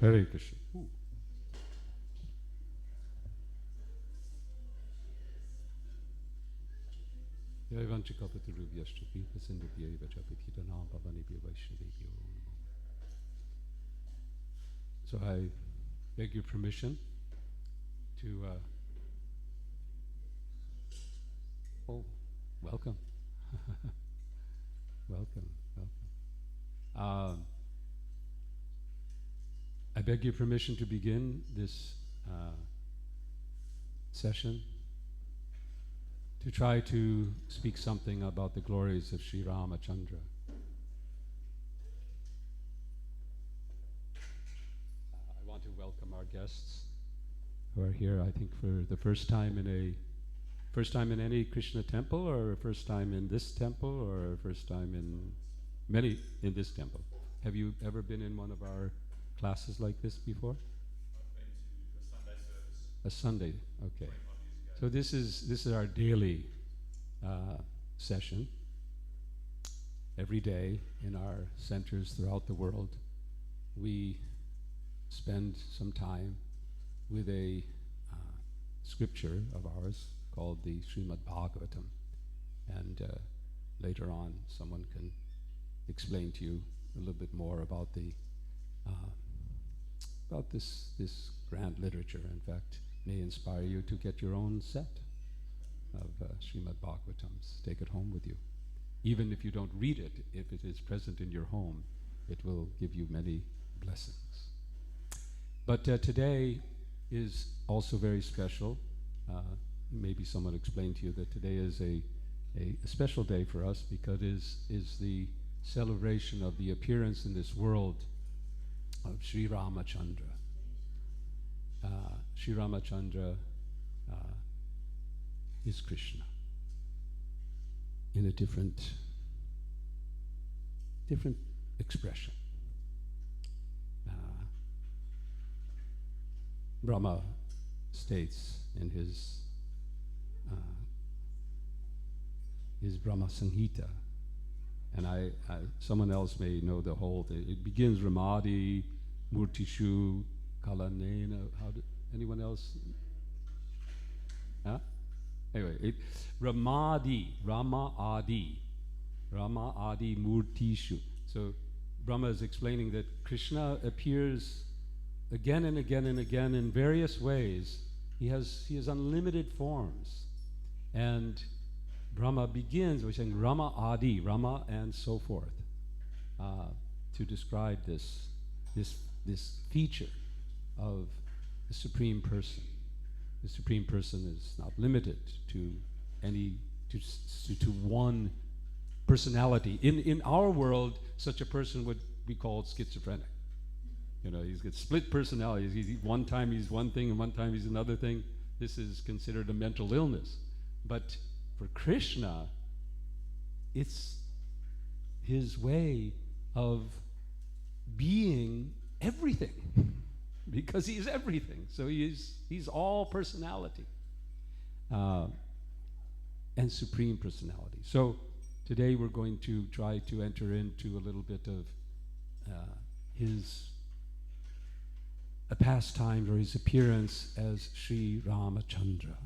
Hare Krishna. Ooh. So I beg your permission to welcome. welcome. I beg your permission to begin this session, to try to speak something about the glories of Sri Ramachandra. I want to welcome our guests who are here, I think, for the first time in any Krishna temple, or first time in this temple, or first time in many in this temple. Have you ever been in one of our classes like this before? I've been to a Sunday service. A Sunday, okay. 25 years ago. So this is our daily session. Every day in our centers throughout the world, we spend some time with a scripture of ours called the Srimad Bhagavatam, and later on someone can explain to you a little bit more about this grand literature. In fact, may inspire you to get your own set of Srimad Bhagavatams. Take it home with you. Even if you don't read it, if it is present in your home, it will give you many blessings. But today is also very special. Maybe someone explained to you that today is a special day for us, because it is the celebration of the appearance in this world of Sri Ramachandra. Sri Ramachandra is Krishna in a different expression. Brahma states in his Brahma Samhita, and someone else may know the whole thing. It begins Ramadi, Murtishu, Kalanena. Anyone else? Huh? Anyway, Ramadi, Rama Adi Murtishu. So Brahma is explaining that Krishna appears again and again and again in various ways. He has unlimited forms, and Brahma begins by saying Rama Adi, Rama and so forth, to describe this feature of the Supreme Person. The Supreme Person is not limited to one personality. In our world, such a person would be called schizophrenic. You know, he's got split personalities. One time he's one thing and one time he's another thing. This is considered a mental illness. But for Krishna, it's his way of being everything, because he is everything. So he's all personality and supreme personality. So today we're going to try to enter into a little bit of a pastime, or his appearance as Sri Ramachandra.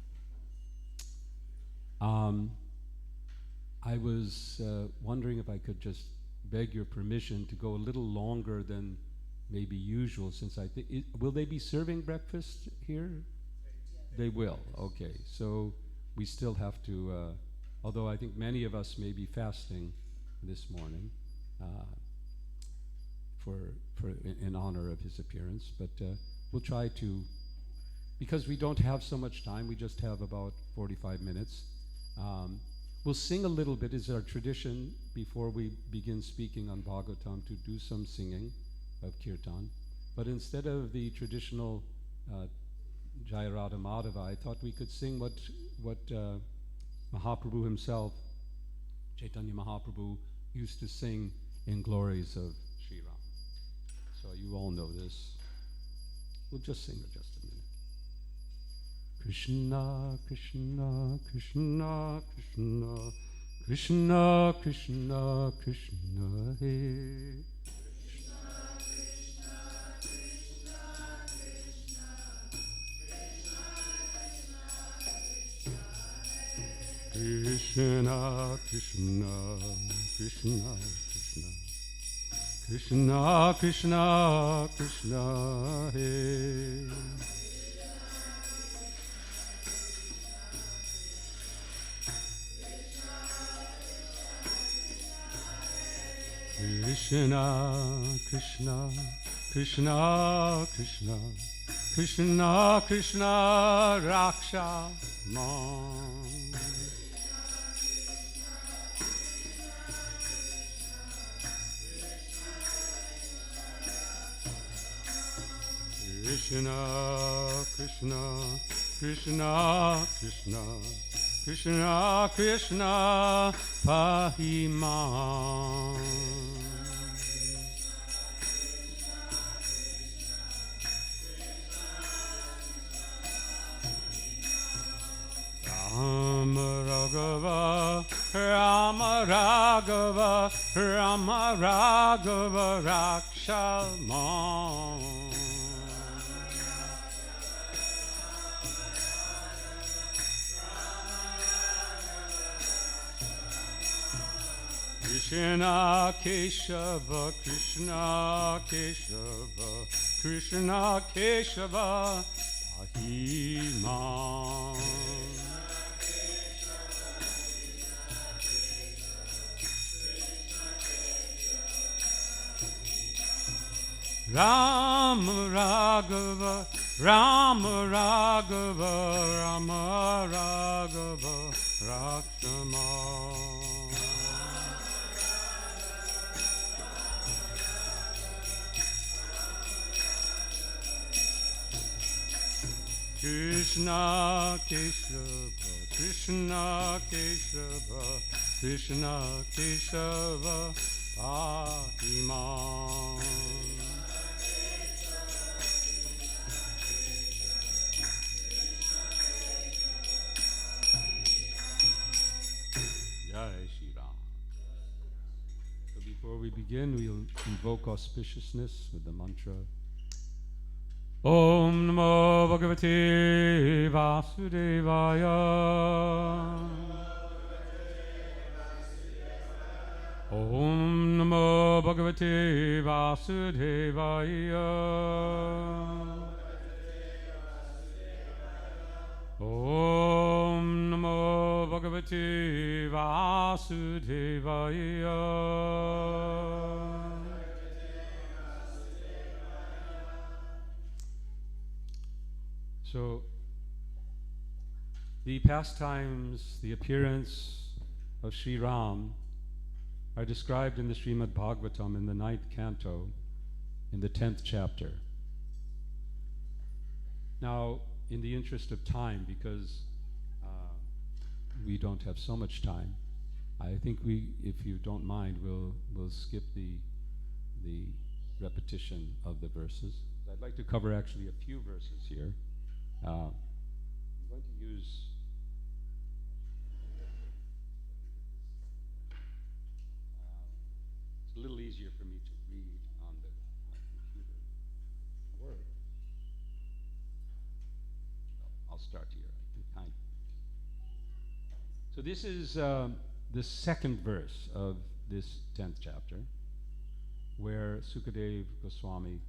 I was wondering if I could just beg your permission to go a little longer than maybe usual, since I think, will they be serving breakfast here? They will, okay. So we still have to, although I think many of us may be fasting this morning in honor of his appearance, but we'll try to, because we don't have so much time, we just have about 45 minutes. We'll sing a little bit. It's our tradition before we begin speaking on Bhagavatam to do some singing of kirtan. But instead of the traditional Jaya Radha Madhava, I thought we could sing what Mahaprabhu himself, Chaitanya Mahaprabhu, used to sing in glories of Sri Ram. So you all know this. We'll just sing it just a minute. Krishna, Krishna, Krishna, Krishna, Krishna, Krishna, Krishna, He. Krishna, Krishna, Krishna, Krishna, Krishna, Krishna, Krishna, Krishna, Krishna, Krishna, Hare. Krishna, Krishna, Krishna, Krishna, Krishna, Krishna, Raksha Mam. Krishna, Krishna, Krishna, Krishna, Krishna, Krishna, Pahimam. Rama Raghava, Rama Raghava, Rama Raghava, Rakshamam. Krishna Keshava, Krishna Keshava, Krishna Keshava, Pahimam. Rama Raghava, Rama Raghava, Rama Raghava, Rakshamam. Krishna Keshava, Krishna Keshava, Krishna Keshava, Pahimam. Jai Shri Ram. So before we begin, we'll invoke auspiciousness with the mantra. Om Namo Bhagavate Vasudevaya. Om Namo Bhagavate Vasudevaya. Om Namo Bhagavate Vasudevaya. So, the pastimes, the appearance of Sri Ram are described in the Srimad Bhagavatam in the 9th canto, in the 10th chapter. Now, in the interest of time, because we don't have so much time, I think we, if you don't mind, we'll skip the repetition of the verses. I'd like to cover actually a few verses here. I'm going to use it's a little easier for me to read on my computer. Or I'll start here. So this is the second verse of this 10th chapter, where Sukadeva Goswami,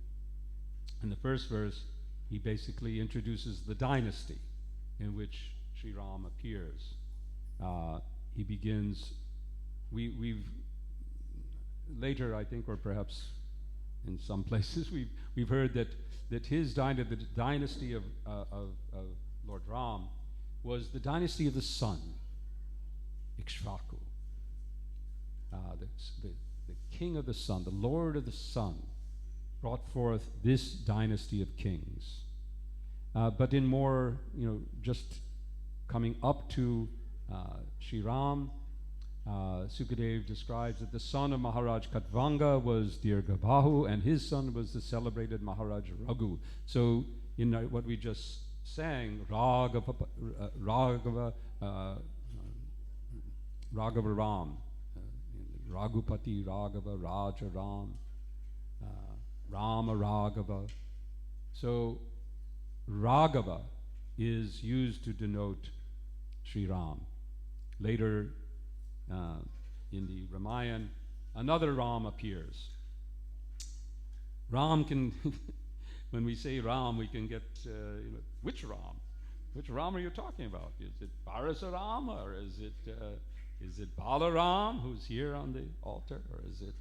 in the first verse, he basically introduces the dynasty in which Sri Ram appears. He begins, we've later, I think, or perhaps in some places, we've heard that his the dynasty of Lord Ram was the dynasty of the sun, Ikshvaku. The king of the sun, the lord of the sun, brought forth this dynasty of kings. But in more, just coming up to Sri Ram, Sukadeva describes that the son of Maharaj Katvanga was Dirghabahu, and his son was the celebrated Maharaj Raghu. So in what we just sang, Raghava Ram, Raghupati Raghava, Raja Ram, Rama Raghava. So Raghava is used to denote Sri Ram. Later in the Ramayana, another Ram appears. Ram can, when we say Ram, we can get, which Ram? Which Ram are you talking about? Is it Parasaram, or is it Balaram, who's here on the altar, or is it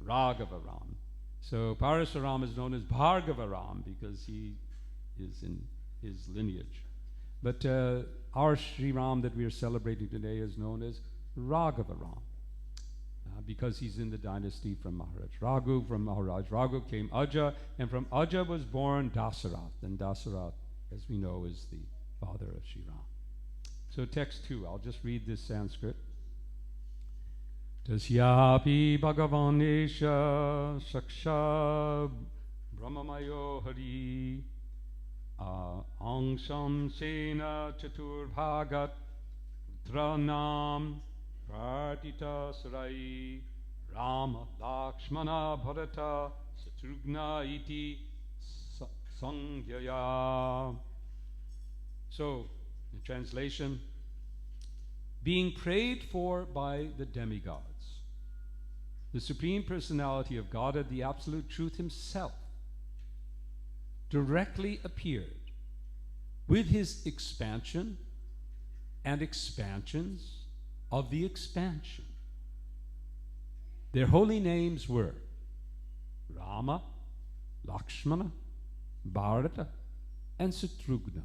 Raghavaram? So Parasaram is known as Bhargavaram because he is in his lineage. But our Sri Ram that we are celebrating today is known as Raghavaram because he's in the dynasty from Maharaj Raghu. From Maharaj Raghu came Aja, and from Aja was born Dasarath. And Dasarath, as we know, is the father of Sri Ram. So text 2, I'll just read this Sanskrit. Tasyapi Bhagavanesha Saksha Brahmamayo Hari Angsham Sena Chaturbhagat Putranam Pratita Sarai Rama Lakshmana Bharata Satrugna Iti Sangyaya. So, the translation, being prayed for by the demigods, the Supreme Personality of Godhead, the Absolute Truth Himself, directly appeared with His expansion and expansions of the expansion. Their holy names were Rama, Lakshmana, Bharata, and Satrugna.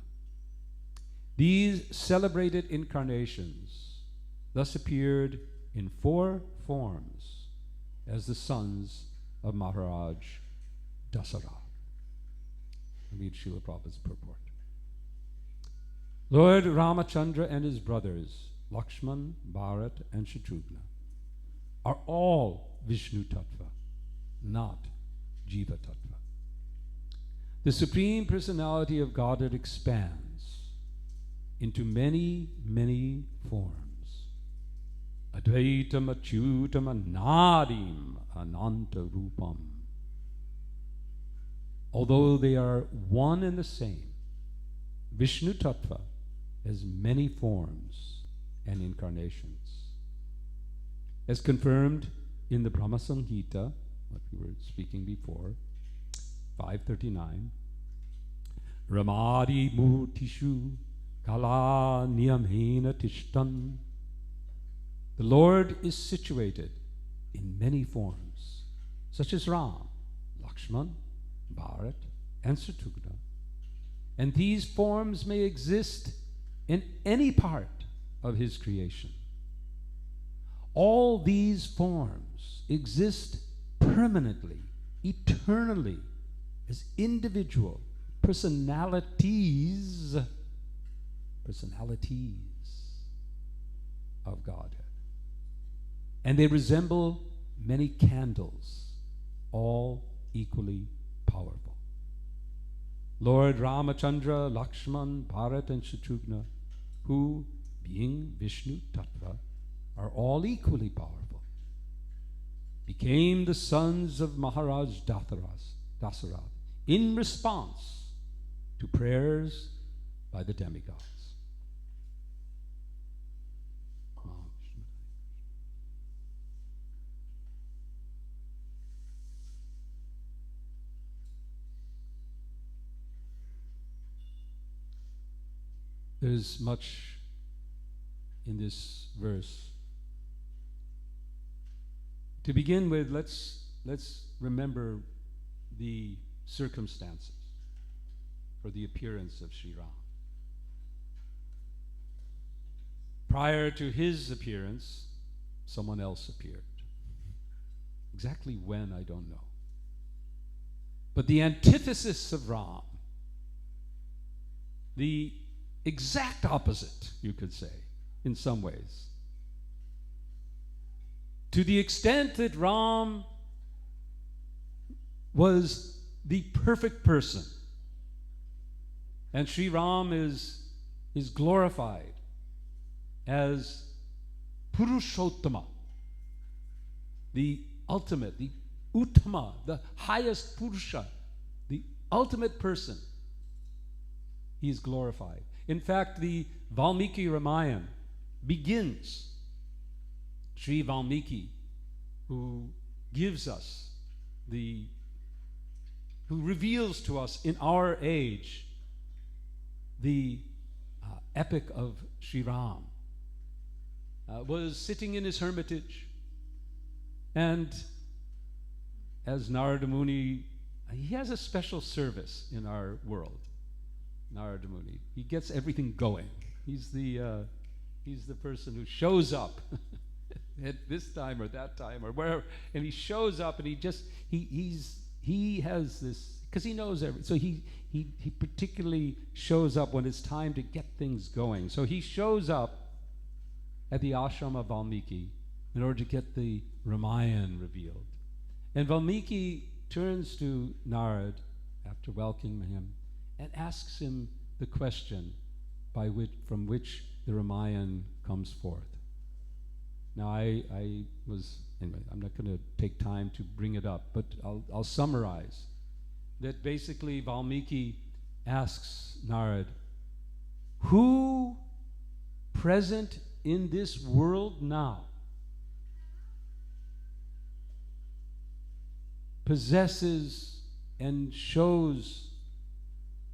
These celebrated incarnations thus appeared in 4 forms as the sons of Maharaj Dasarath. Read Srila Prabhupada's purport. Lord Ramachandra and his brothers, Lakshman, Bharat, and Shatrugna, are all Vishnu Tattva, not Jiva Tattva. The Supreme Personality of Godhead expands into many, many forms. Advaitam Achyutam Anadim Ananta Rupam. Although they are one and the same, Vishnu Tattva has many forms and incarnations. As confirmed in the Brahma Samhita, what we were speaking before, 539, Ramadi Murtishu Kala Niyamhena Tishtan. The Lord is situated in many forms, such as Ram, Lakshman, Bharat, and Satrugna. And these forms may exist in any part of His creation. All these forms exist permanently, eternally, as individual personalities of Godhead. And they resemble many candles, all equally powerful. Lord Ramachandra, Lakshman, Bharat, and Shatrugna, who, being Vishnu Tattva, are all equally powerful, became the sons of Maharaj Dasarath in response to prayers by the demigods. There's much in this verse. To begin with, let's remember the circumstances for the appearance of Sri Ram. Prior to his appearance, someone else appeared. Exactly when, I don't know. But the antithesis of Ram, the exact opposite, you could say, in some ways. To the extent that Ram was the perfect person, and Sri Ram is glorified as Purushottama, the ultimate, the Uttama, the highest Purusha, the ultimate person. He is glorified. In fact, the Valmiki Ramayana begins. Sri Valmiki, who gives us who reveals to us in our age the epic of Sri Ram, was sitting in his hermitage, and as Narada Muni, he has a special service in our world. Narada Muni, he gets everything going. He's the person who shows up at this time or that time or wherever, and he shows up, and he has this, because he knows everything. So he particularly shows up when it's time to get things going. So he shows up at the ashram of Valmiki in order to get the Ramayana revealed. And Valmiki turns to Narad after welcoming him and asks him the question from which the Ramayana comes forth. Now, anyway, I'm not going to take time to bring it up, but I'll summarize that basically Valmiki asks Narad, who present in this world now possesses and shows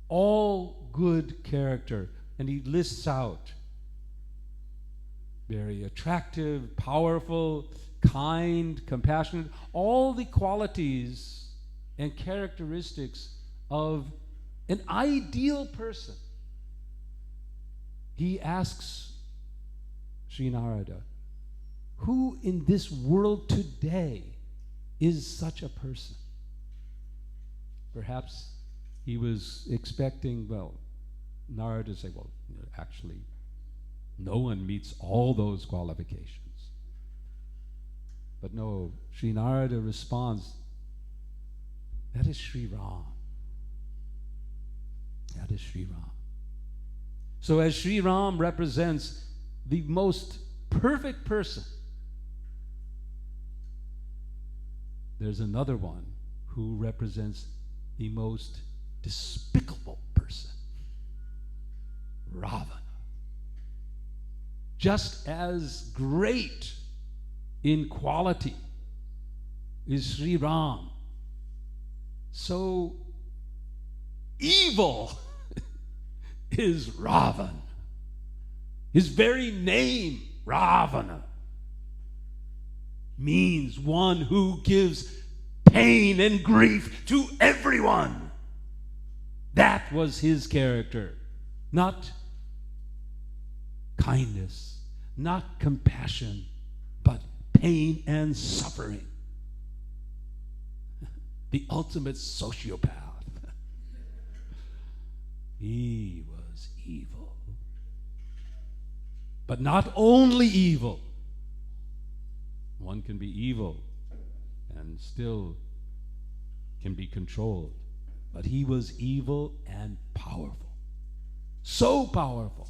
all good character? And he lists out very attractive, powerful, kind, compassionate, all the qualities and characteristics of an ideal person. He asks Sri Narada, who in this world today is such a person? Perhaps he was expecting, Narada to say, actually, no one meets all those qualifications. But no, Sri Narada responds, that is Sri Ram. That is Sri Ram. So as Sri Ram represents the most perfect person, there's another one who represents the most despicable person, Ravana. Just as great in quality is Sri Ram, so evil is Ravana. His very name, Ravana, means one who gives pain and grief to everyone. That was his character. Not kindness, not compassion, but pain and suffering. The ultimate sociopath. He was evil. But not only evil. One can be evil and still can be controlled. But he was evil and powerful. So powerful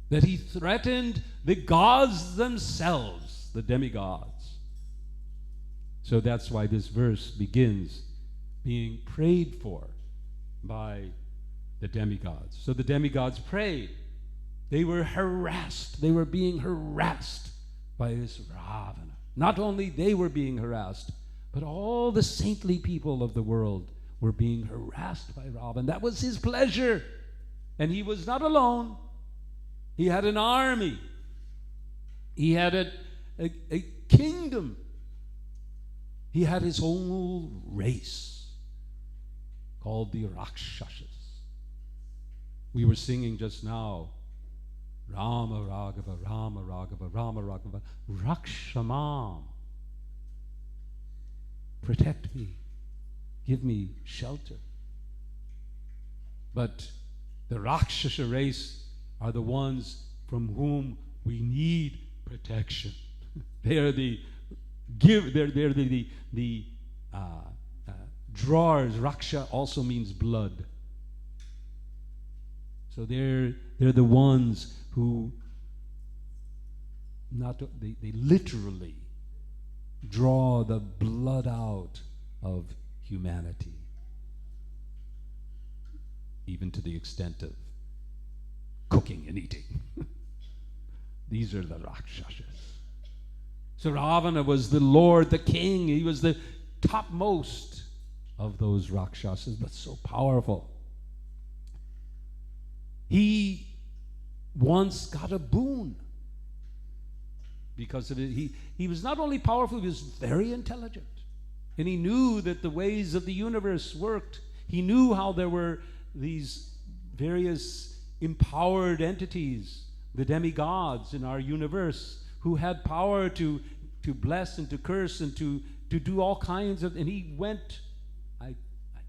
that he threatened the gods themselves, the demigods. So that's why this verse begins being prayed for by the demigods. So the demigods prayed. They were harassed. They were being harassed by this Ravana. Not only they were being harassed, but all the saintly people of the world were being harassed by Ravana. That was his pleasure. And he was not alone. He had an army. He had a kingdom. He had his whole race called the Rakshasas. We were singing just now, Rama Raghava, Rama Raghava, Rama Raghava, Rakshamam. Protect me. Give me shelter. But the Rakshasa race are the ones from whom we need protection. They are the drawers. Raksha also means blood. So they're the ones who they literally draw the blood out of humanity, even to the extent of cooking and eating. These are the Rakshasas. So Ravana was the lord, the king. He was the topmost of those Rakshasas, but so powerful. He once got a boon because of it. He was not only powerful, he was very intelligent. And he knew that the ways of the universe worked. He knew how there were these various empowered entities, the demigods in our universe, who had power to bless and to curse and to do all kinds of, and he went, I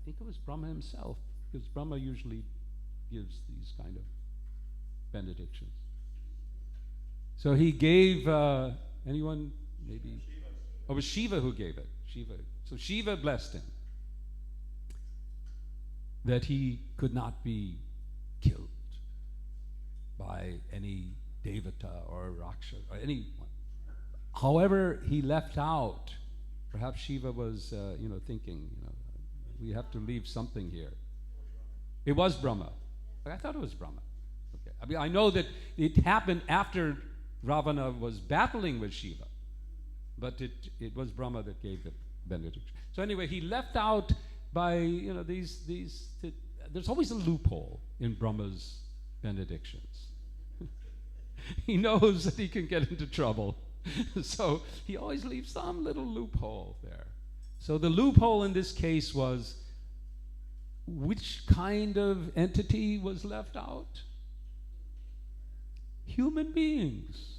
think it was Brahma himself, because Brahma usually gives these kind of benedictions. So he gave, anyone, maybe? Oh, it was Shiva who gave it. Shiva. So Shiva blessed him that he could not be killed by any Devata or Rakshasa or anyone. However, he left out, perhaps Shiva was, thinking, we have to leave something here. It was Brahma. I thought it was Brahma. Okay. I mean, I know that it happened after Ravana was battling with Shiva, but it was Brahma that gave the benediction. So anyway, he left out by, these there's always a loophole in Brahma's benedictions. He knows that he can get into trouble. So he always leaves some little loophole there. So the loophole in this case was, which kind of entity was left out? Human beings.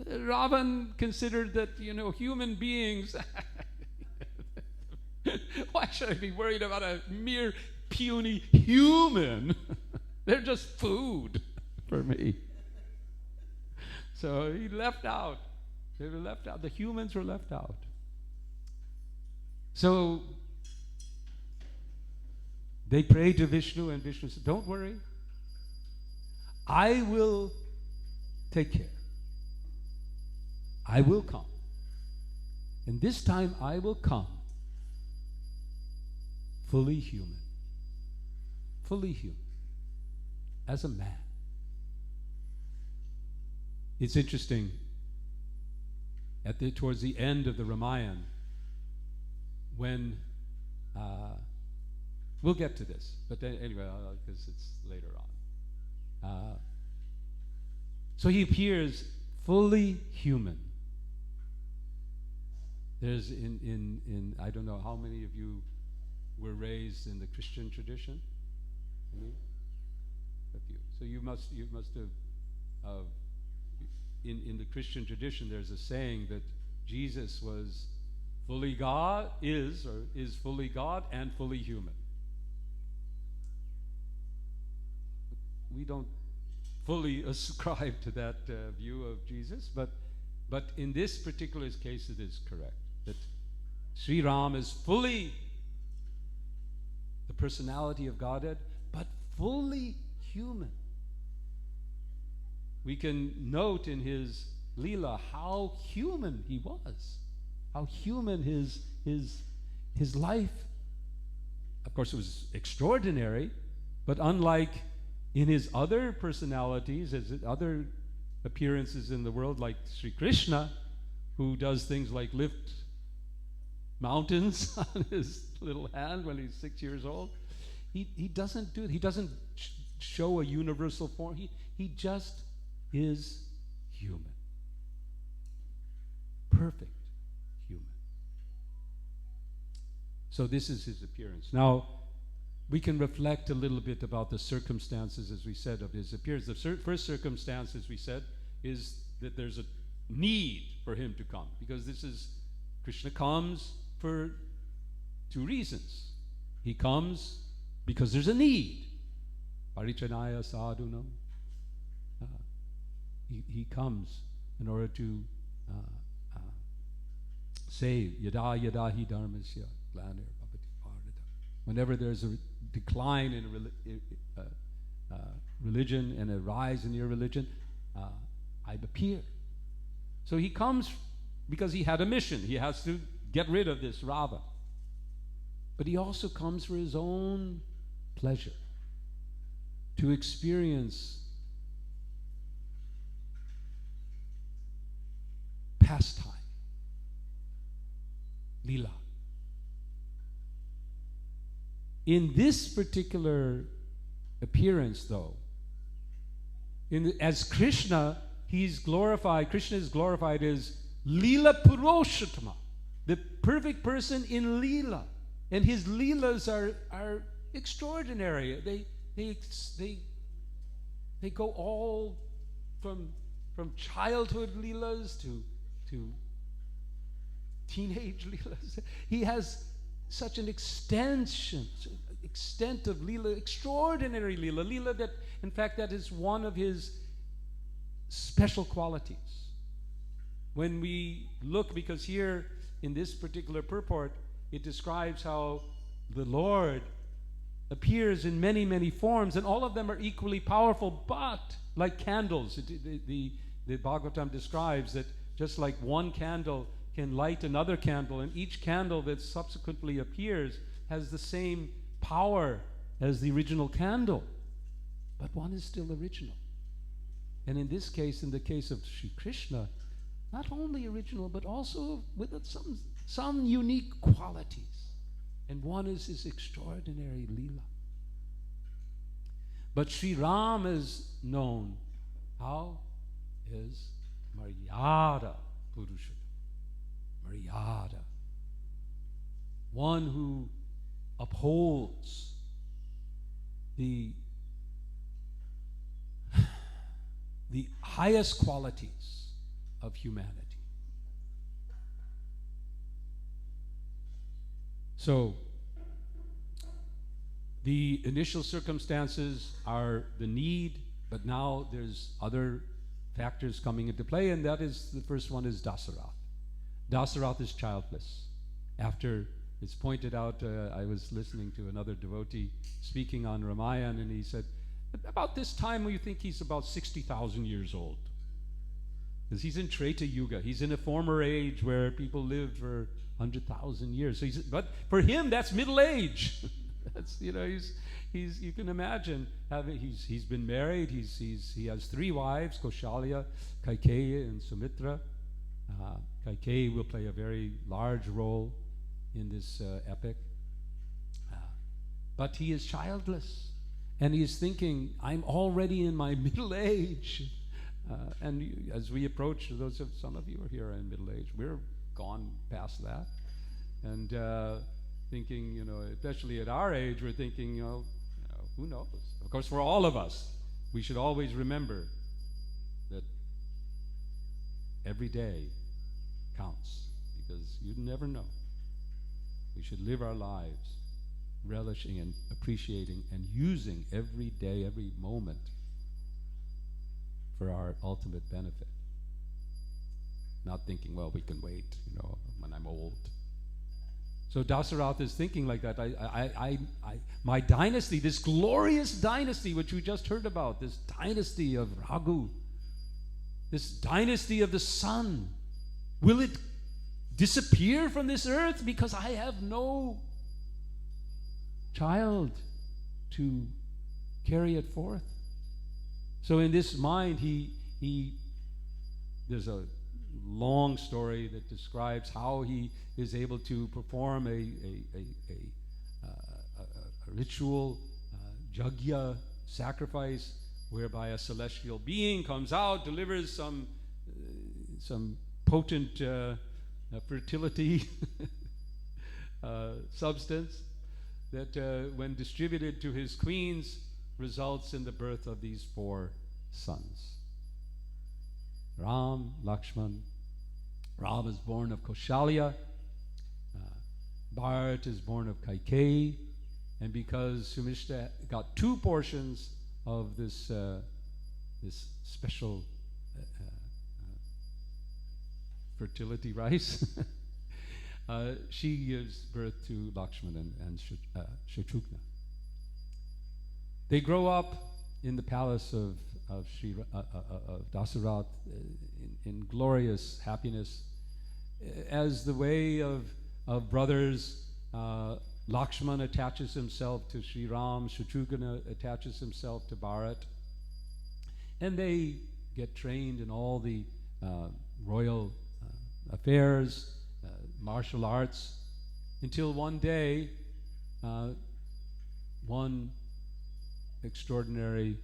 Ravan considered that, human beings, why should I be worried about a mere puny human? They're just food for me. So he left out. They were left out. The humans were left out. So they prayed to Vishnu, and Vishnu said, don't worry. I will take care. I will come. And this time I will come fully human. Fully human. As a man. It's interesting, towards the end of the Ramayana, when, we'll get to this, but anyway, because it's later on. So he appears fully human. There's in I don't know how many of you were raised in the Christian tradition? Any? A few. So you must have in the Christian tradition, there's a saying that Jesus was fully God, is fully God and fully human. We don't fully ascribe to that view of Jesus, but in this particular case it is correct, that Sri Ram is fully the personality of Godhead, but fully human. We can note in his Leela how human he was, how human his life. Of course, it was extraordinary, but unlike in his other personalities, his other appearances in the world, like Sri Krishna, who does things like lift mountains on his little hand when he's 6 years old, he doesn't do it. He doesn't show a universal form. He just is human. Perfect human. So this is his appearance. Now, we can reflect a little bit about the circumstances, as we said, of his appearance. The first circumstance, as we said, is that there's a need for him to come, because Krishna comes for two reasons. He comes because there's a need. Parichanaya sadhunam. He comes in order to save. Yada yada hi dharmasya glanir bhavati bharata. Whenever there's a decline in religion and a rise in your religion, I appear. So he comes because he had a mission. He has to get rid of this Rava. But he also comes for his own pleasure, to experience pastime. Lila. In this particular appearance, though, as Krishna, he's glorified. Krishna is glorified as Lila Purushottama, the perfect person in Lila, and his Leelas are extraordinary. They go all from childhood Leelas to teenage Leelas. He has such an extent of Leela, extraordinary Leela. Leela that, in fact, that is one of his special qualities. When we look, because here in this particular purport, it describes how the Lord appears in many, many forms, and all of them are equally powerful, but like candles. The Bhagavatam describes that just like one candle can light another candle, and each candle that subsequently appears has the same power as the original candle, but one is still original. And in this case, in the case of Sri Krishna, not only original, but also with some unique qualities. And one is his extraordinary Leela. But Sri Ram is known how? Is Maryada Purushottama. Maryada. One who upholds the highest qualities of humanity. So, the initial circumstances are the need, but now there's other factors coming into play, and that is, the first one is Dasarath. Dasarath is childless. After it's pointed out, I was listening to another devotee speaking on Ramayana, and he said, about this time we think he's about 60,000 years old. Because he's in Treta Yuga. He's in a former age where people lived for 100,000 years. So but for him, that's middle age. That's, he's you can imagine he's been married. He has 3 wives: Kaushalya, Kaikeyi, and Sumitra. Kaikeyi will play a very large role in this epic. But he is childless, and he is thinking, I'm already in my middle age. As we approach, some of you are here in middle age. We're gone past that, and thinking, especially at our age, we're thinking, who knows? Of course, for all of us, we should always remember that every day counts, because you never know. We should live our lives relishing and appreciating and using every day, every moment for our ultimate benefit. Not thinking, well, we can wait, when I'm old. So Dasarath is thinking like that. My dynasty, this glorious dynasty which we just heard about, this dynasty of Raghu, this dynasty of the sun, will it disappear from this earth because I have no child to carry it forth? So in this mind, there's a long story that describes how he is able to perform a ritual, yajna, sacrifice, whereby a celestial being comes out, delivers some potent fertility substance that, when distributed to his queens, results in the birth of these 4 sons. Ram, Lakshman. Ram is born of Kaushalya. Bharat is born of Kaikeyi. And because Sumitra got 2 portions of this special fertility rice, she gives birth to Lakshman and Shatrughna. They grow up in the palace of Dasarath in glorious happiness. As the way of brothers, Lakshman attaches himself to Sri Ram, Shatrughna attaches himself to Bharat, and they get trained in all the royal affairs, martial arts, until one day, one extraordinary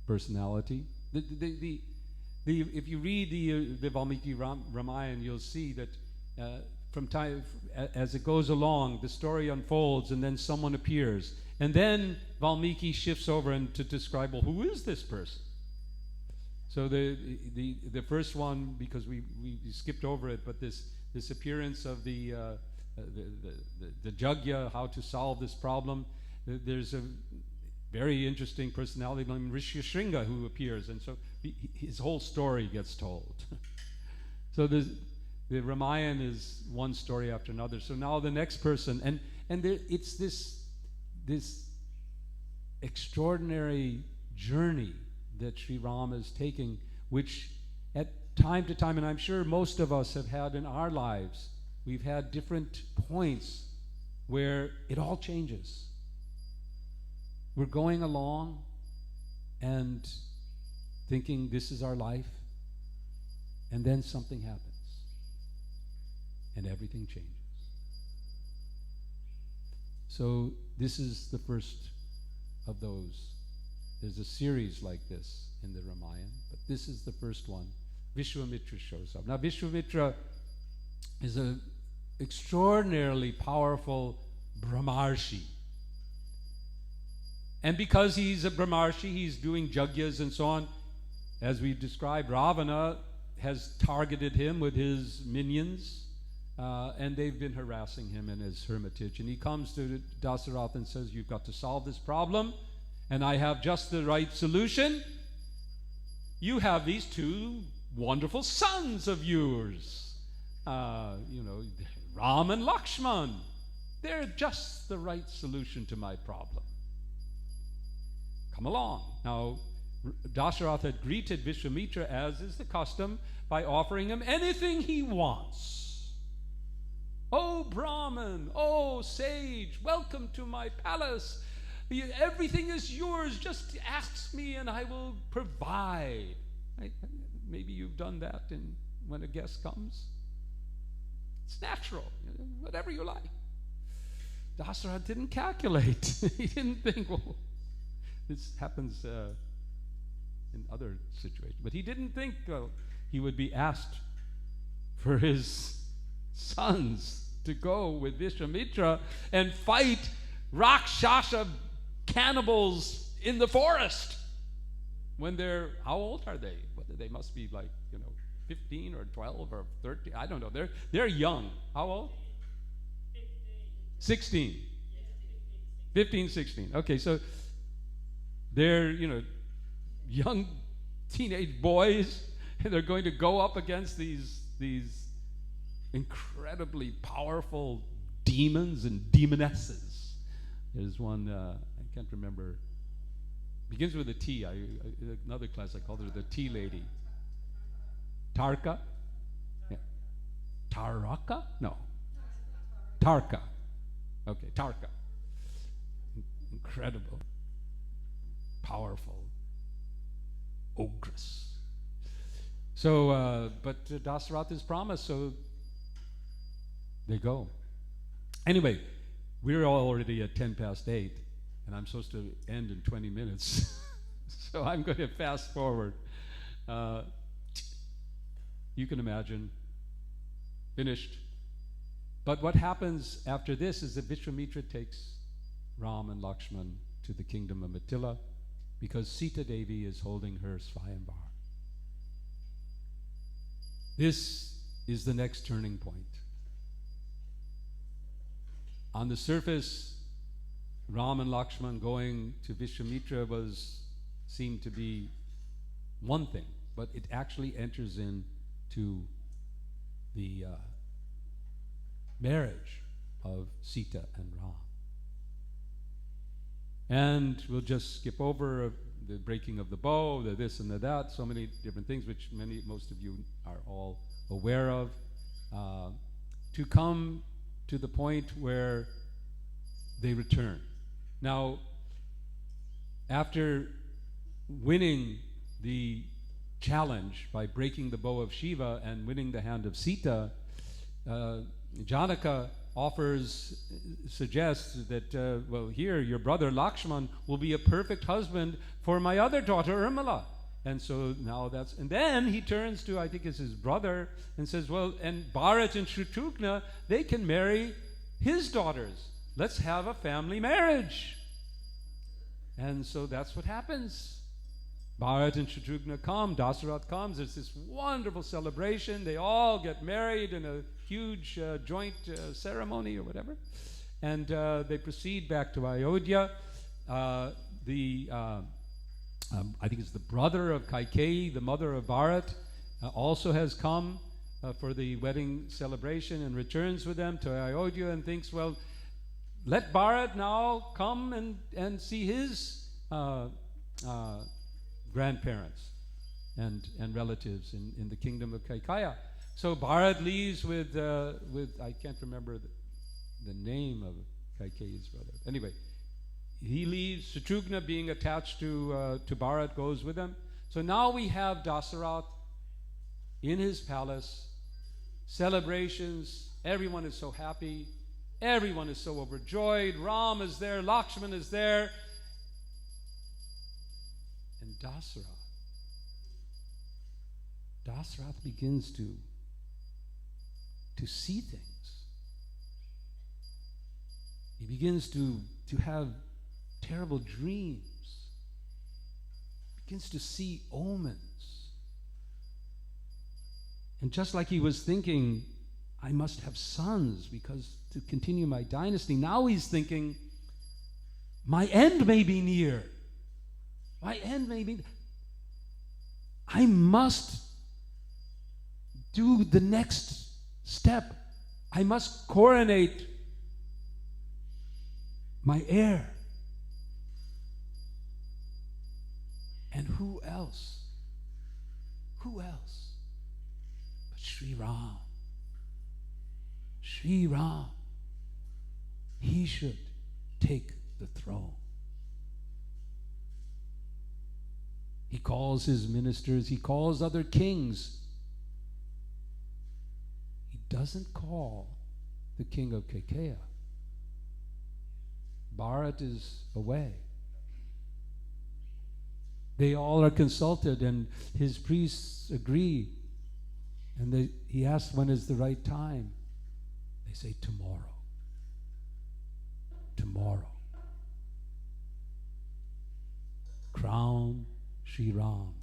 personality. If you read the Valmiki Ramayana, you'll see that from time as it goes along, the story unfolds, and then someone appears, and then Valmiki shifts over and to describe, well, who is this person? So the first one, because we skipped over it, but this appearance of the Jagya, how to solve this problem. There's a very interesting personality named Rishishringa who appears, and so his whole story gets told. So the Ramayana is one story after another. So now the next person, and it's this extraordinary journey that Sri Rama is taking, which at time to time, and I'm sure most of us have had in our lives, we've had different points where it all changes. We're going along and thinking this is our life, and then something happens, and everything changes. So this is the first of those. There's a series like this in the Ramayana, but this is the first one. Vishwamitra shows up. Now Vishwamitra is an extraordinarily powerful Brahmarshi. And because he's a Brahmarshi, he's doing jagyas and so on. As we described, Ravana has targeted him with his minions, and they've been harassing him in his hermitage. And he comes to Dasaratha and says, you've got to solve this problem, and I have just the right solution. You have these two wonderful sons of yours, Ram and Lakshman. They're just the right solution to my problem. Come along. Now, Dasharatha had greeted Vishwamitra, as is the custom, by offering him anything he wants. Oh, Brahman, oh, sage, welcome to my palace. Everything is yours. Just ask me and I will provide. Maybe you've done that when a guest comes. It's natural, whatever you like. Dasharatha didn't calculate. He didn't think, well, this happens in other situations. But he didn't think he would be asked for his sons to go with Vishwamitra and fight Rakshasa cannibals in the forest. When they're, how old are they? They must be like, 15 or 12 or 13. I don't know. They're young. How old? 16. 15, 16. Okay, so they're, young teenage boys, and they're going to go up against these incredibly powerful demons and demonesses. There's one, I can't remember, begins with a T. Another class, I called her the Tea Lady. Tarka? Yeah. Taraka? No. Tarka. Okay, Tarka. Incredible. Powerful. Ogress. So, but Dasaratha's promised, so they go. Anyway, we're already at 10 past 8, and I'm supposed to end in 20 minutes. So I'm going to fast forward. You can imagine. Finished. But what happens after this is that Vishwamitra takes Ram and Lakshman to the kingdom of Mithila, because Sita Devi is holding her Svayamvar. This is the next turning point. On the surface, Ram and Lakshman going to Vishwamitra seemed to be one thing, but it actually enters into the marriage of Sita and Ram. And we'll just skip over the breaking of the bow, the this and the that, so many different things which most of you are all aware of, to come to the point where they return. Now, after winning the challenge by breaking the bow of Shiva and winning the hand of Sita, Janaka suggests that, well, here, your brother Lakshman will be a perfect husband for my other daughter, Urmila. And so now and then he turns to, I think it's his brother, and says, well, and Bharat and Shatrughna, they can marry his daughters. Let's have a family marriage. And so that's what happens. Bharat and Shatrughna come, Dasarath comes, there's this wonderful celebration. They all get married in a huge joint ceremony or whatever. And they proceed back to Ayodhya. I think it's the brother of Kaikeyi, the mother of Bharat, also has come for the wedding celebration and returns with them to Ayodhya and thinks, well, let Bharat now come and see his grandparents and relatives in the kingdom of Kaikeya. So Bharat leaves with I can't remember the name of Kaikeyi's brother. Anyway, he leaves. Shatrughna, being attached to Bharat, goes with him. So now we have Dasarath in his palace, celebrations. Everyone is so happy. Everyone is so overjoyed. Ram is there. Lakshman is there. And Dasarath begins to see things. He begins to have terrible dreams. Begins to see omens. And just like he was thinking, I must have sons because to continue my dynasty, now he's thinking, my end may be near. My end may be. I must do the next step. I must coronate my heir. And who else? Who else but Sri Ram? Sri Ram. He should take the throne. He calls his ministers, he calls other kings. He doesn't call the king of Kaikeya. Bharat is away. They all are consulted, and his priests agree. And he asks, when is the right time? They say, tomorrow. Tomorrow. Crown Sri Ram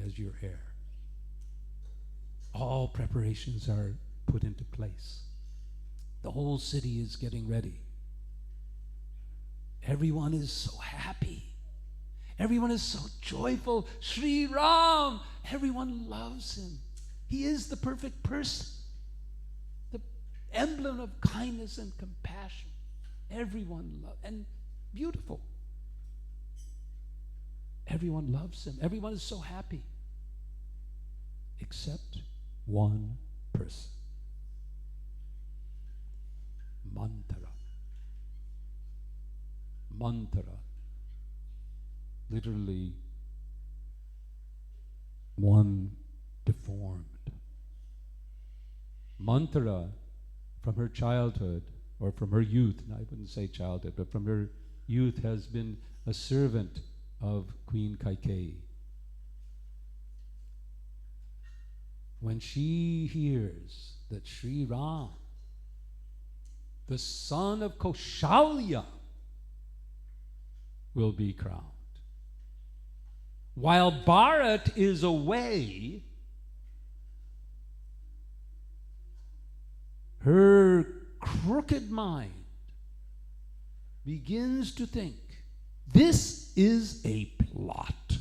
as your heir. All preparations are put into place. The whole city is getting ready. Everyone is so happy. Everyone is so joyful. Sri Ram, everyone loves him. He is the perfect person, the emblem of kindness and compassion. Everyone loves, and beautiful. Everyone loves him. Everyone is so happy. Except one person. Manthara. Manthara. Literally, one deformed. Manthara, from her childhood, or from her youth, and I wouldn't say childhood, but from her youth has been a servant of Queen Kaikeyi. When she hears that Sri Ram, the son of Kaushalya, will be crowned, while Bharat is away, her crooked mind begins to think, this is a plot.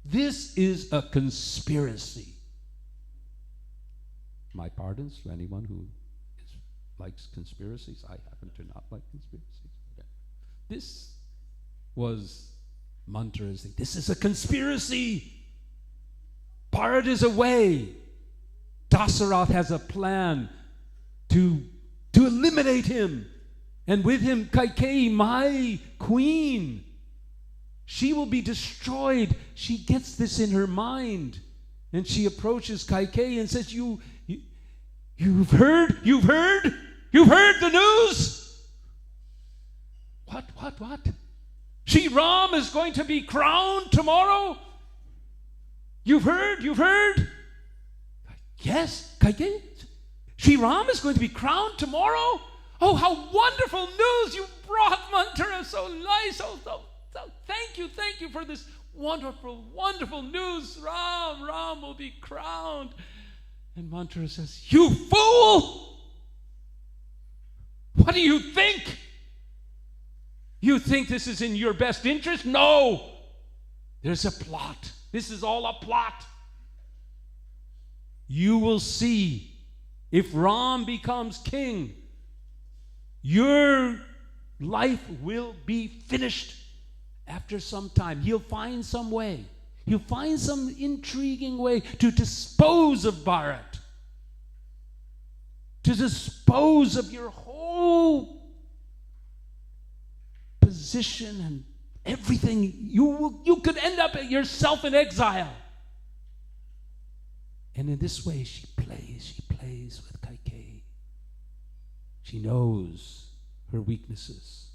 This is a conspiracy. My pardons to anyone who likes conspiracies. I happen to not like conspiracies. Okay. This was Manthara's thing. This is a conspiracy. Bharat is away. Dasarath has a plan to eliminate him. And with him, Kaikeyi, my queen. She will be destroyed. She gets this in her mind. And she approaches Kaikeyi and says, You've heard the news? What? Sri Ram is going to be crowned tomorrow? You've heard? Yes, Kaikeyi. Sri Ram is going to be crowned tomorrow? Oh, how wonderful news you brought, Manthara. So nice. So thank you for this wonderful news. Ram will be crowned. And Manthara says, You fool! What do you think? You think this is in your best interest? No! There's a plot. This is all a plot. You will see. If Ram becomes king, your life will be finished after some time. He'll find some way. He'll find some intriguing way to dispose of Bharat, to dispose of your whole position and everything. You could end up yourself in exile. And in this way, she plays with Kaikeyi. She knows her weaknesses.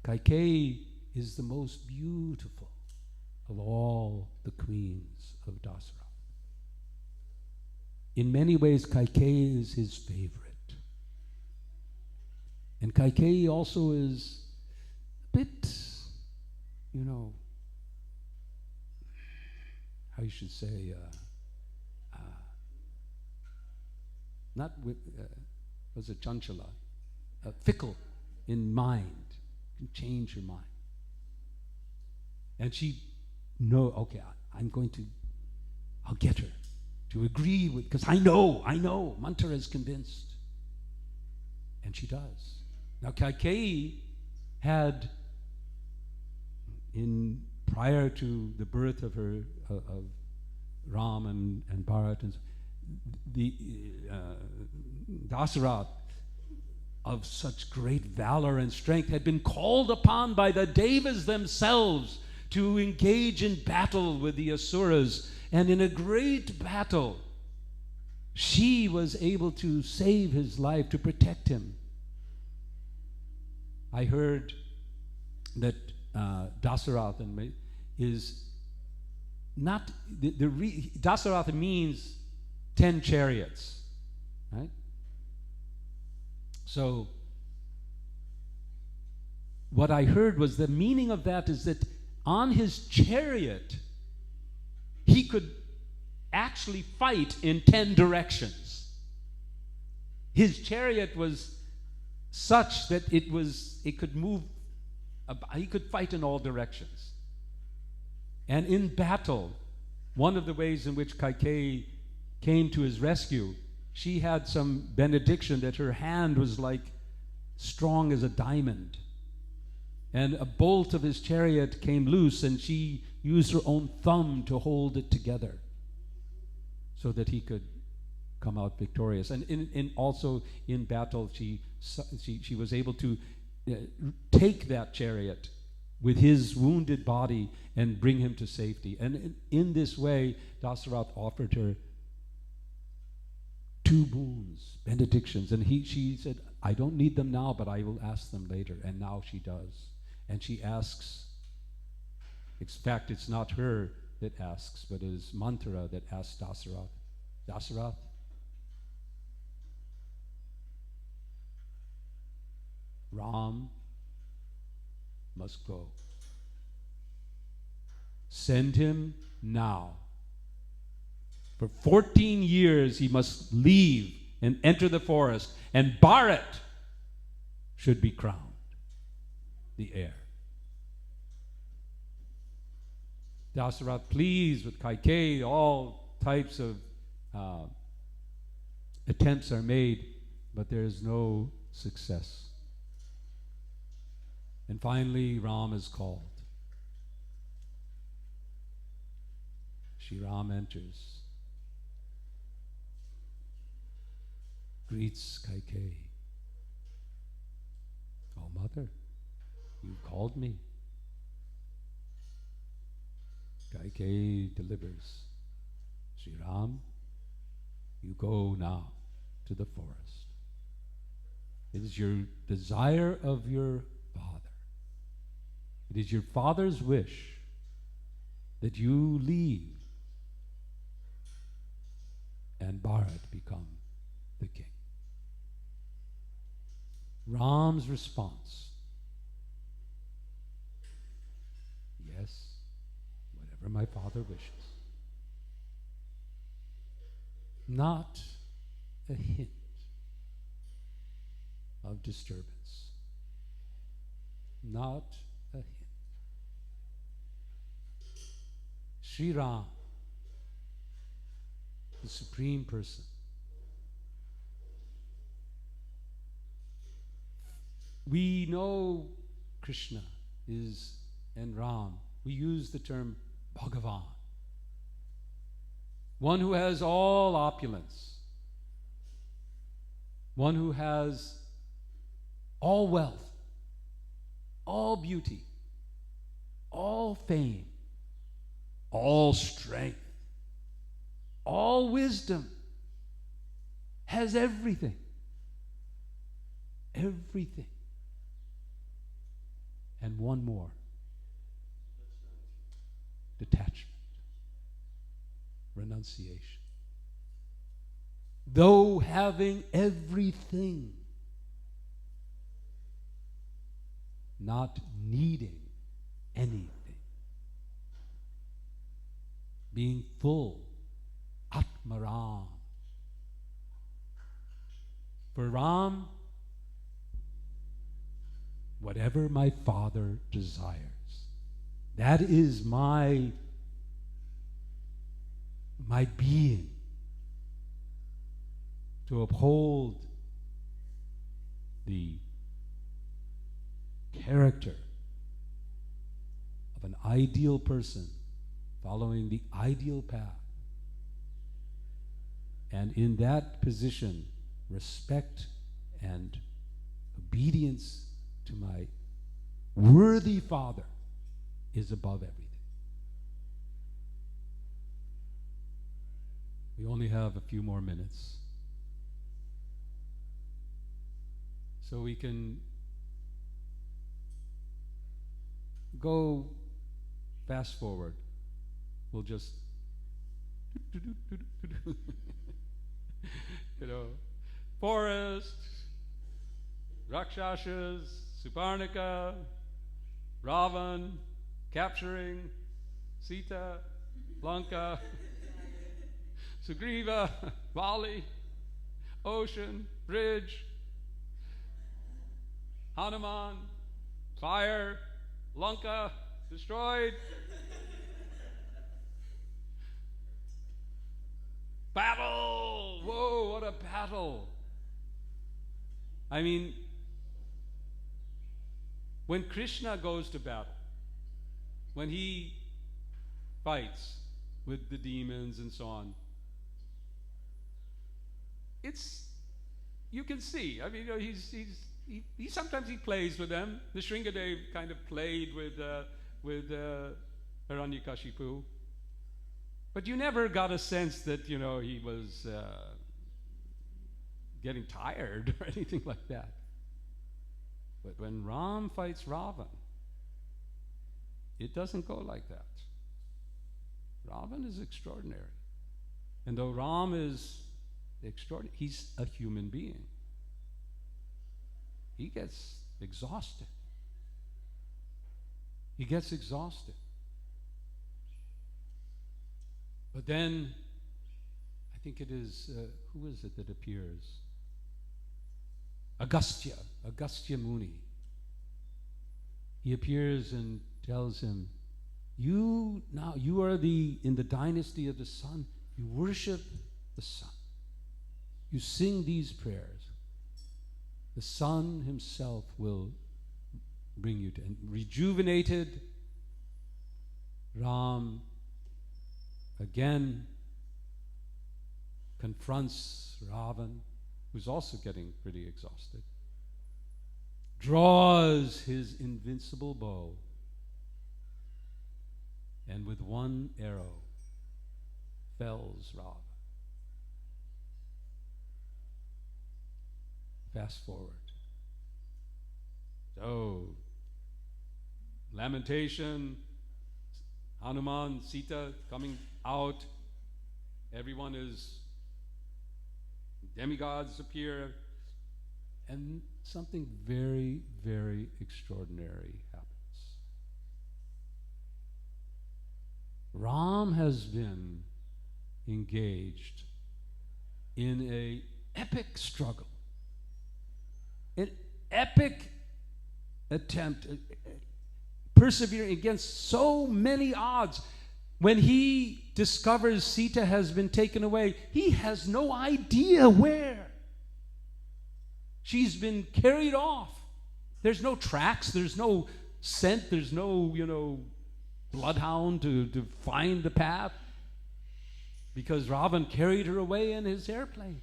Kaikeyi is the most beautiful of all the queens of Dasarath. In many ways, Kaikeyi is his favorite. And Kaikeyi also is a bit, how you should say, not was it chanchala, fickle in mind, can change her mind. And she I'll get her to agree with, because I know, Manthara is convinced. And she does. Now Kaikeyi had, prior to the birth of her, of Ram and Bharat, and the Dasarath, of such great valor and strength, had been called upon by the Devas themselves to engage in battle with the Asuras. And in a great battle, she was able to save his life, to protect him. I heard that Dasarath is not, Dasarath means 10 chariots, right? So what I heard was the meaning of that is that on his chariot he could actually fight in 10 directions. His chariot was such that it could move, he could fight in all directions. And in battle, one of the ways in which Kaikeyi came to his rescue, she had some benediction that her hand was like strong as a diamond. And a bolt of his chariot came loose, and she used her own thumb to hold it together so that he could come out victorious. And also in battle, she was able to take that chariot with his wounded body and bring him to safety. And in this way, Dasarath offered her 2 boons, benedictions. And she said, I don't need them now, but I will ask them later. And now she does. And she asks, in fact, it's not her that asks, but it is Manthara that asks Dasarath, Dasarath, Ram must go. Send him now. For 14 years he must leave and enter the forest, and Bharat should be crowned the heir. Dasarath pleads with Kaikeyi. All types of attempts are made, but there is no success. And finally, Ram is called. Shri Ram enters, greets Kaikeyi. Oh, mother, you called me. Kaikeyi delivers. Sri Ram, you go now to the forest. It is your desire of your father. It is your father's wish that you leave and Bharat become the king. Ram's response, yes, whatever my father wishes. Not a hint of disturbance. Not a hint. Sri Ram, the Supreme Person, we know Krishna is, and Ram, we use the term Bhagavan, one who has all opulence, one who has all wealth, all beauty, all fame, all strength, all wisdom, has everything. Everything. And one more. Detachment. Renunciation. Though having everything, not needing anything. Being full. Atmaram. For Ram, whatever my father desires, that is my being. To uphold the character of an ideal person following the ideal path. And in that position, respect and obedience to my worthy father is above everything. We only have a few more minutes. So we can go fast forward. We'll just forest, Rakshasas, Suparnika, Ravan, capturing Sita, Lanka, Sugriva, Vali, ocean, bridge, Hanuman, fire, Lanka, destroyed, battle! Whoa, what a battle! I mean, when Krishna goes to battle, when he fights with the demons and so on, you can see. I mean, he sometimes he plays with them. The Shringadev kind of played with Hiranyakashipu, but you never got a sense that he was getting tired or anything like that. But when Ram fights Ravan, it doesn't go like that. Ravan is extraordinary. And though Ram is extraordinary, he's a human being. He gets exhausted. He gets exhausted. But then, I think it is, who is it that appears? Agastya Muni. He appears and tells him, you are in the dynasty of the sun. You worship the sun. You sing these prayers. The sun himself will bring you to. And rejuvenated, Ram again confronts Ravan, who's also getting pretty exhausted, draws his invincible bow, and with one arrow fells Ravana. Fast forward. So, lamentation, Hanuman, Sita coming out. Everyone is, demigods appear. And something very, very extraordinary happens. Ram has been engaged in an epic struggle, an epic attempt, persevering against so many odds. When he discovers Sita has been taken away, he has no idea where. She's been carried off. There's no tracks, there's no scent, there's no, bloodhound to find the path, because Ravan carried her away in his airplane.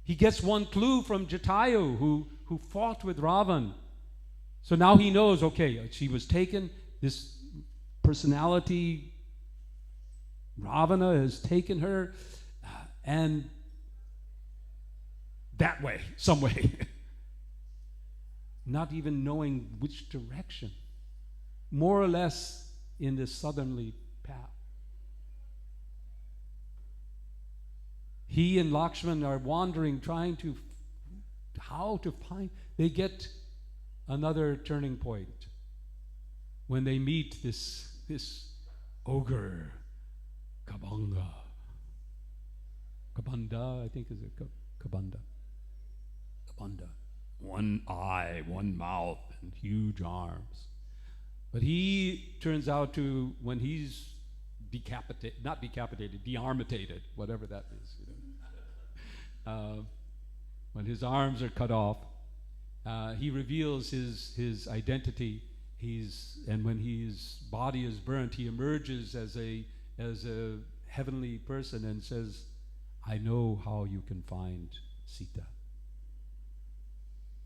He gets one clue from Jatayu, who fought with Ravan. So now he knows, okay, she was taken, this personality, Ravana, has taken her, and that way, some way. Not even knowing which direction. More or less in the southerly path. He and Lakshman are wandering, trying to how to find. They get another turning point when they meet this ogre, Kabanga. Kabanda, I think is it Kabanda. Kabanda. One eye, one mouth, and huge arms. But he turns out to, when he's dearmitated, whatever that is, when his arms are cut off, he reveals his identity. And when his body is burnt, he emerges as a heavenly person and says, "I know how you can find Sita.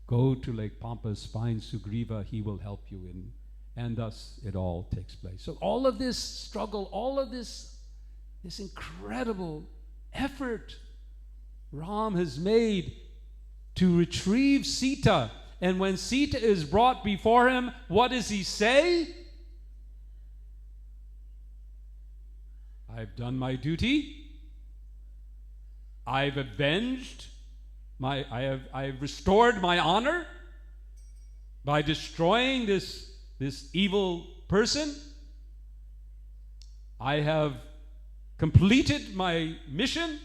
Go to Lake Pampas, find Sugriva, he will help you in." And thus it all takes place. So all of this struggle, all of this incredible effort Ram has made to retrieve Sita. And when Sita is brought before him, what does he say? "I've done my duty. I've avenged I have restored my honor by destroying this evil person. I have completed my mission.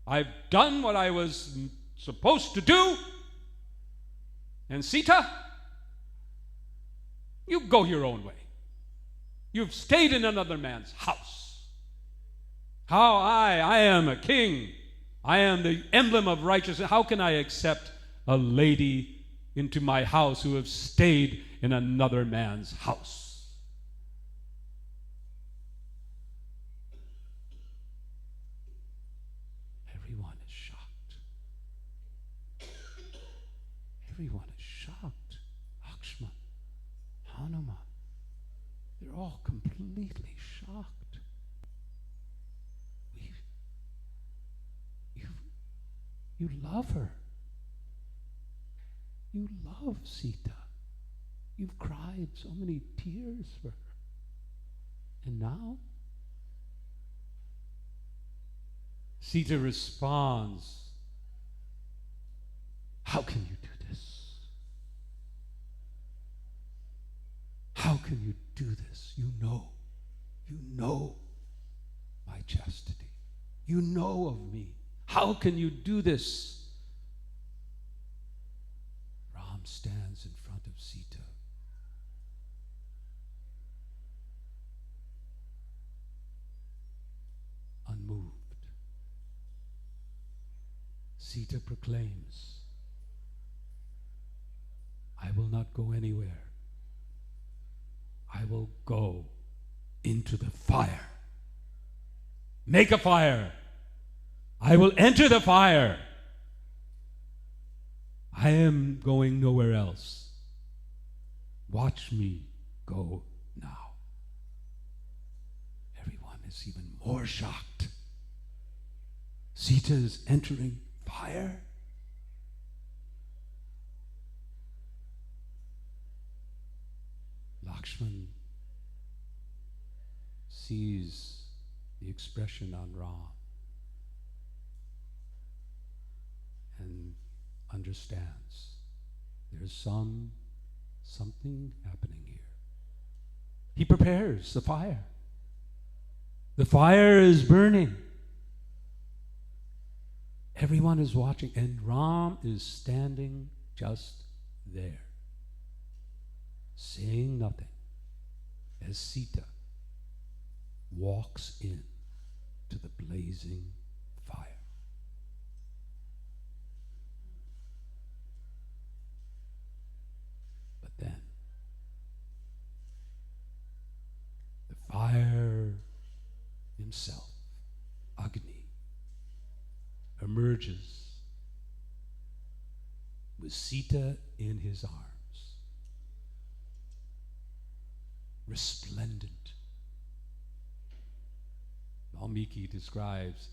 I've done what I was supposed to do. And Sita, you go your own way. You've stayed in another man's house. How I am a king. I am the emblem of righteousness. How can I accept a lady into my house who has stayed in another man's house?" Everyone is shocked. Everyone is shocked. Lakshman, Hanuman, they're all completely shocked. You love her. You love Sita. You've cried so many tears for her. And now? Sita responds, "How can you do this? How can you do this? You know my chastity. You know of me. How can you do this?" Ram stands in front of Sita. Unmoved. Sita proclaims, "I will not go anywhere. I will go into the fire. Make a fire. I will enter the fire. I am going nowhere else. Watch me go now." is even more shocked. Sita is entering fire. Lakshman sees the expression on Ram and understands there's something happening here. He prepares the fire. The fire is burning. Everyone is watching, and Ram is standing just there, saying nothing, as Sita walks in to the blazing fire. But then, the fire himself, Agni, emerges with Sita in his arms, resplendent. Valmiki describes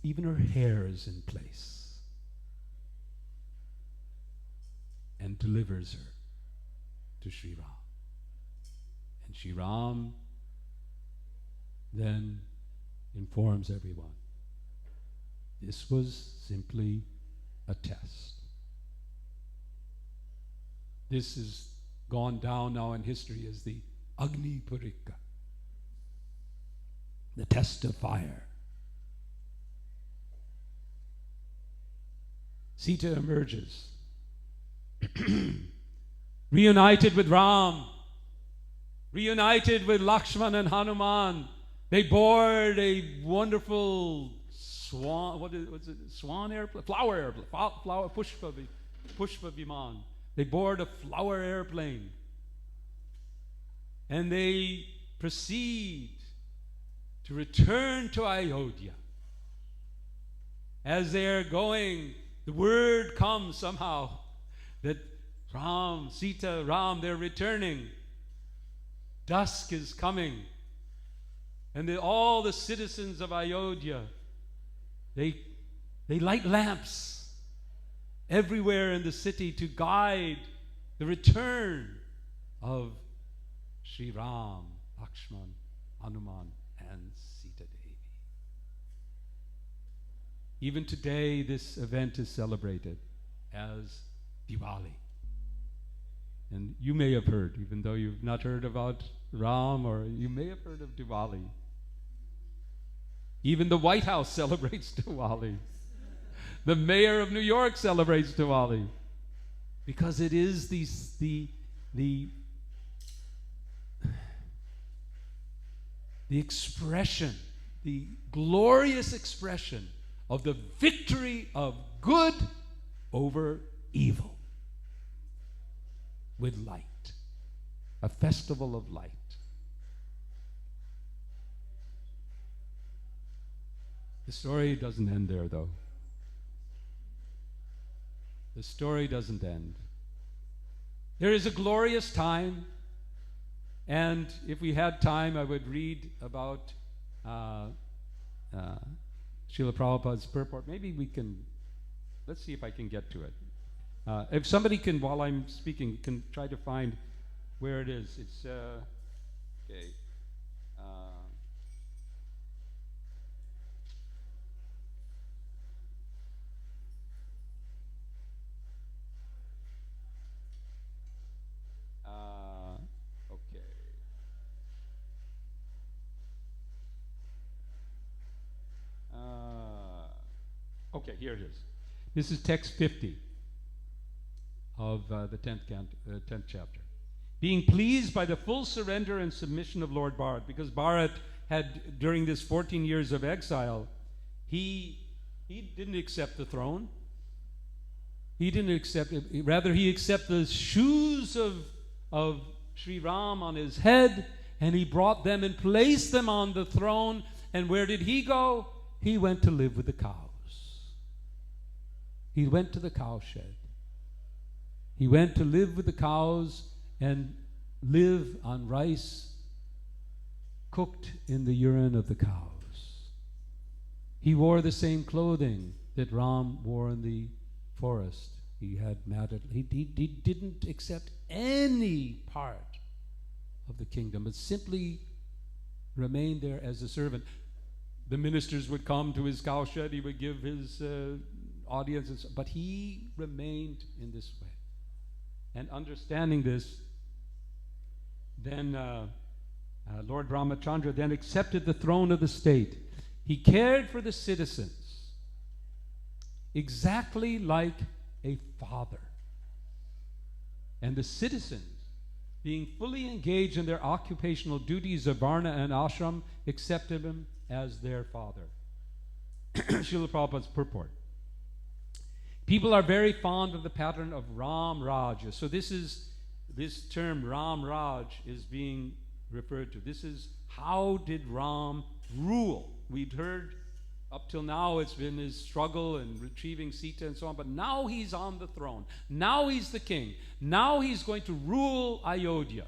even her hair is in place, and delivers her to Sri Ram. And Sri Ram then informs everyone, this was simply a test. This has gone down now in history as the Agni Parikka, the test of fire. Sita emerges, reunited with Ram, reunited with Lakshman and Hanuman. They board a wonderful swan, what's it, swan airplane? Flower airplane, flower, Pushpa Viman. They board a flower airplane. And they proceed to return to Ayodhya. As they're going, the word comes somehow that Ram, Sita, Ram, they're returning. Dusk is coming. And all the citizens of Ayodhya, they light lamps everywhere in the city to guide the return of Sri Ram, Lakshman, Hanuman, and Sita Devi. Even today, this event is celebrated as Diwali. And you may have heard, even though you've not heard about Ram, or you may have heard of Diwali. Even the White House celebrates Diwali. The mayor of New York celebrates Diwali. Because it is the expression, the glorious expression of the victory of good over evil with light. A festival of light. The story doesn't end there, though. The story doesn't end. There is a glorious time, and if we had time, I would read about Srila Prabhupada's purport. Maybe we can, let's see if I can get to it. If somebody can, while I'm speaking, can try to find where it is. It's, okay. Okay, here it is. This is text 50 of the 10th chapter. Being pleased by the full surrender and submission of Lord Bharat, because Bharat had, during this 14 years of exile, he didn't accept the throne. He didn't accept it. Rather, he accepted the shoes of Sri Ram on his head, and he brought them and placed them on the throne. And where did he go? He went to live with the cows. He went to the cowshed. He went to live with the cows and live on rice cooked in the urine of the cows. He wore the same clothing that Ram wore in the forest. He had matted. He didn't accept any part of the kingdom, but simply remained there as a servant. The ministers would come to his cowshed. He would give his audience, but he remained in this way. And understanding this, then Lord Ramachandra then accepted the throne of the state. He cared for the citizens exactly like a father. And the citizens, being fully engaged in their occupational duties of Varna and Ashram, accepted him as their father. Srila Prabhupada's purport. People are very fond of the pattern of Ram Raj. So this term Ram Raj is being referred to. This is how did Ram rule. We'd heard up till now it's been his struggle and retrieving Sita and so on, but now he's on the throne. Now he's the king. Now he's going to rule Ayodhya.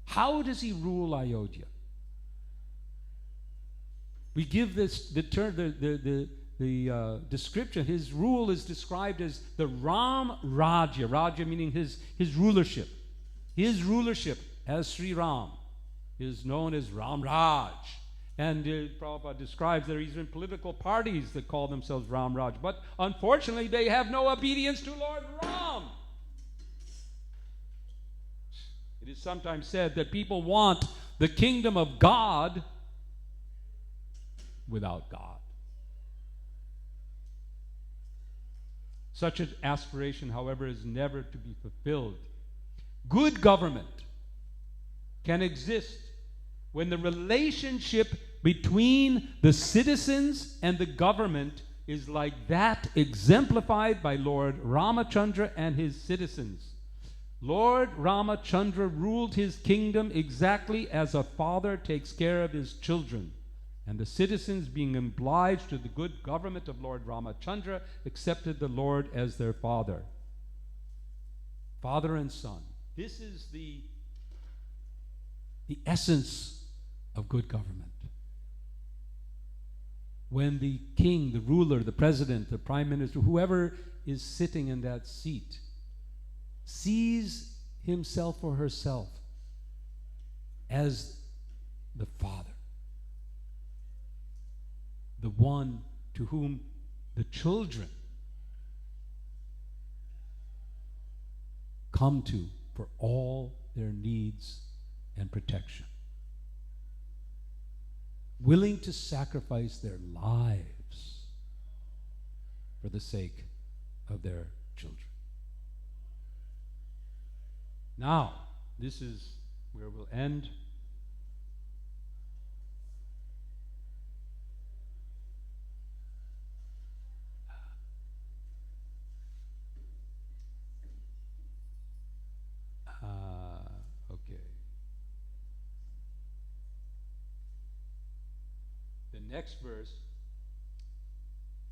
How does he rule Ayodhya? We give this the description. His rule is described as the Ram Rajya. Rajya meaning his rulership. His rulership as Sri Ram is known as Ram Raj. And Prabhupada describes there are even political parties that call themselves Ram Raj. But unfortunately, they have no obedience to Lord Ram. It is sometimes said that people want the kingdom of God without God. Such an aspiration, however, is never to be fulfilled. Good government can exist when the relationship between the citizens and the government is like that exemplified by Lord Ramachandra and his citizens. Lord Ramachandra ruled his kingdom exactly as a father takes care of his children. And the citizens, being obliged to the good government of Lord Ramachandra, accepted the Lord as their father. Father and son. This is the essence of good government. When the king, the ruler, the president, the prime minister, whoever is sitting in that seat, sees himself or herself as the father, the one to whom the children come to for all their needs and protection, willing to sacrifice their lives for the sake of their children. Now, this is where we'll end. Okay. The next verse,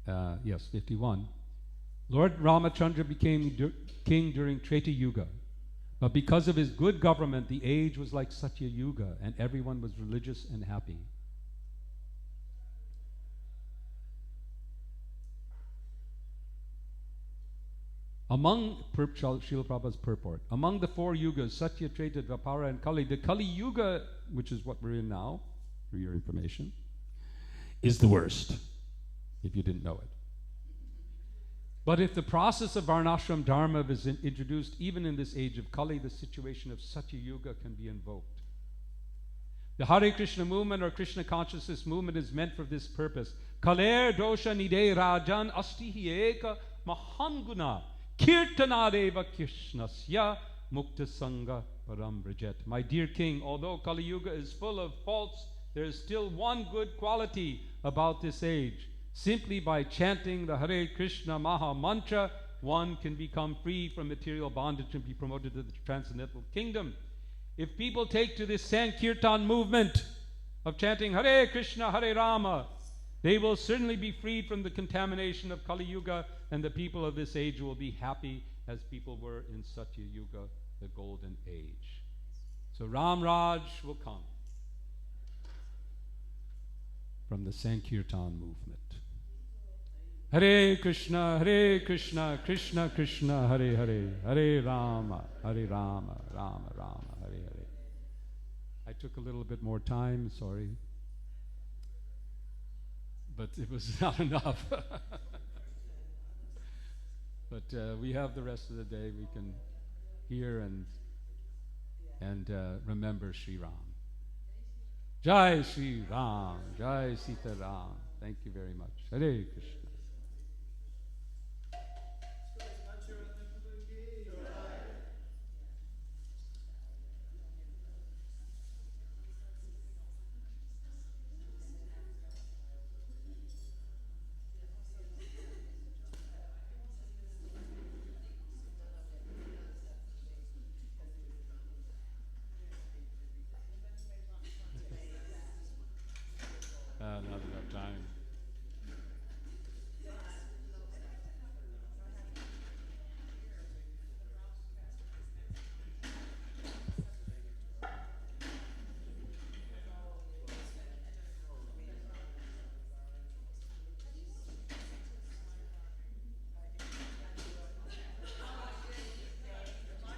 51. Lord Ramachandra became king during Treta Yuga. But because of his good government, the age was like Satya Yuga, and everyone was religious and happy. Among Srila Prabhupada's purport, among the four yugas, Satya, Treta, Dvapara, and Kali, the Kali Yuga, which is what we're in now, for your information, is the worst, if you didn't know it. But if the process of Varnashram Dharma is introduced even in this age of Kali, the situation of Satya Yuga can be invoked. The Hare Krishna movement or Krishna consciousness movement is meant for this purpose. Kaler dosha nide rajan astihi eka mahanguna kirtanadeva krishnasya mukta sangha param vrajet. My dear king, although Kali Yuga is full of faults, there is still one good quality about this age. Simply by chanting the Hare Krishna Maha Mantra, one can become free from material bondage and be promoted to the transcendental kingdom. If people take to this Sankirtan movement of chanting Hare Krishna, Hare Rama, they will certainly be freed from the contamination of Kali Yuga, and the people of this age will be happy as people were in Satya Yuga, the golden age. So Ram Raj will come. from the Sankirtan movement. Hare Krishna, Krishna Krishna, Hare Hare, Hare Rama, Rama Rama, Hare Hare. I took a little bit more time, sorry. But it was not enough. But we have the rest of the day. We can hear and remember Sri Ram. Jai Sri Ram, Jai Sita Ram. Thank you very much. Hare Krishna.